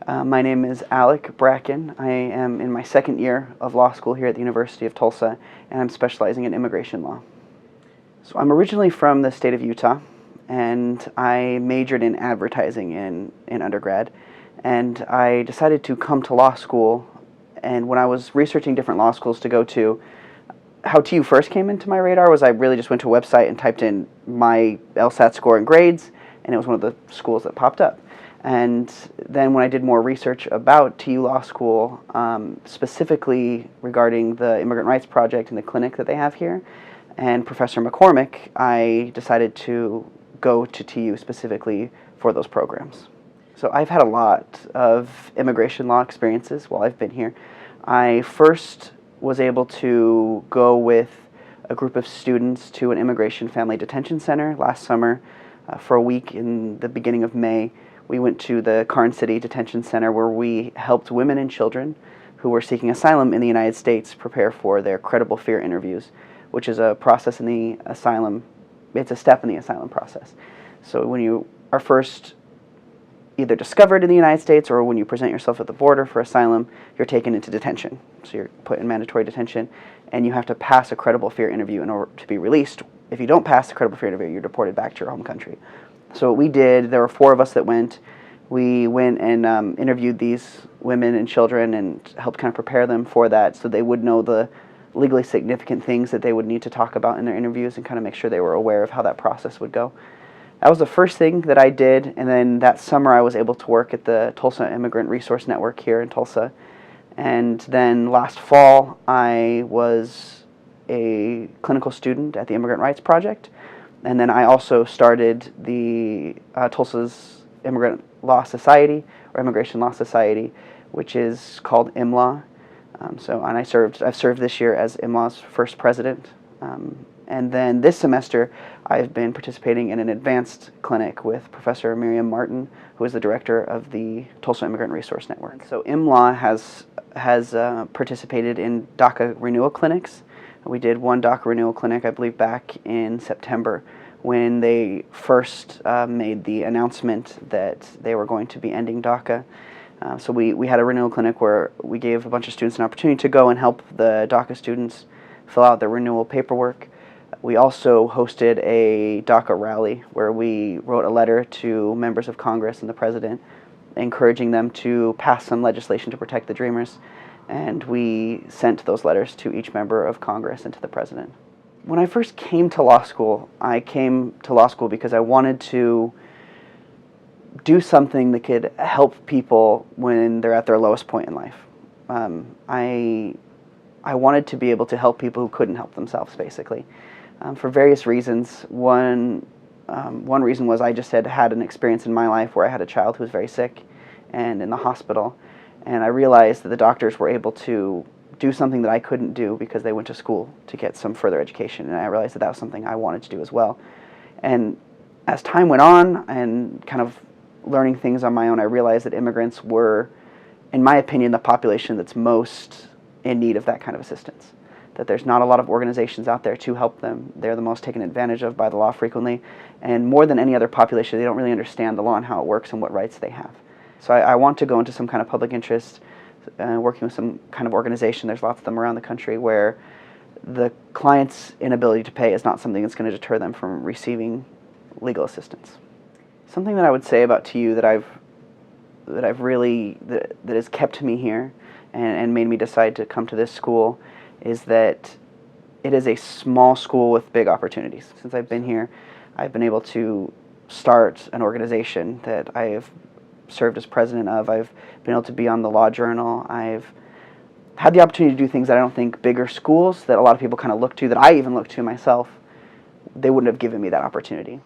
My name is Alec Bracken. I am in my second year of law school here at the University of Tulsa, and I'm specializing in immigration law. So I'm originally from the state of Utah, and I majored in advertising in undergrad, and I decided to come to law school. And when I was researching different law schools to go to, how TU first came into my radar was I really just went to a website and typed in my LSAT score and grades, and it was one of the schools that popped up. And then when I did more research about TU Law School, specifically regarding the Immigrant Rights Project and the clinic that they have here, and Professor McCormick, I decided to go to TU specifically for those programs. So I've had a lot of immigration law experiences while I've been here. I first was able to go with a group of students to an immigration family detention center last summer for a week in the beginning of May. We went to the Karnes City Detention Center where we helped women and children who were seeking asylum in the United States prepare for their credible fear interviews, which is a process in the asylum, it's a step in the asylum process. So when you are first either discovered in the United States or when you present yourself at the border for asylum, you're taken into detention. So you're put in mandatory detention, and you have to pass a credible fear interview in order to be released. If you don't pass the credible fear interview, you're deported back to your home country. So what we did, there were 4 of us that went. We went and interviewed these women and children and helped kind of prepare them for that so they would know the legally significant things that they would need to talk about in their interviews and kind of make sure they were aware of how that process would go. That was the first thing that I did, and then that summer I was able to work at the Tulsa Immigrant Resource Network here in Tulsa. And then last fall I was a clinical student at the Immigrant Rights Project. And then I also started the Tulsa's Immigrant Law Society, or Immigration Law Society, which is called immLAW. And I've served this year as immLAW's first president. And then this semester, I've been participating in an advanced clinic with Professor Miriam Martin, who is the director of the Tulsa Immigrant Resource Network. So immLAW has participated in DACA renewal clinics. We did one DACA renewal clinic, I believe, back in September when they first made the announcement that they were going to be ending DACA. So we had a renewal clinic where we gave a bunch of students an opportunity to go and help the DACA students fill out their renewal paperwork. We also hosted a DACA rally where we wrote a letter to members of Congress and the President encouraging them to pass some legislation to protect the Dreamers. And we sent those letters to each member of Congress and to the President. When I first came to law school, I came to law school because I wanted to do something that could help people when they're at their lowest point in life. I wanted to be able to help people who couldn't help themselves, basically, for various reasons. One reason was I just had an experience in my life where I had a child who was very sick and in the hospital. And I realized that the doctors were able to do something that I couldn't do because they went to school to get some further education. And I realized that that was something I wanted to do as well. And as time went on and kind of learning things on my own, I realized that immigrants were, in my opinion, the population that's most in need of that kind of assistance. That there's not a lot of organizations out there to help them. They're the most taken advantage of by the law frequently. And more than any other population, they don't really understand the law and how it works and what rights they have. So I want to go into some kind of public interest, working with some kind of organization. There's lots of them around the country where the client's inability to pay is not something that's going to deter them from receiving legal assistance. Something that I would say about TU that has kept me here and made me decide to come to this school is that it is a small school with big opportunities. Since I've been here, I've been able to start an organization that I have served as president of. I've been able to be on the Law Journal. I've had the opportunity to do things that I don't think bigger schools that a lot of people kind of look to, that I even look to myself, they wouldn't have given me that opportunity.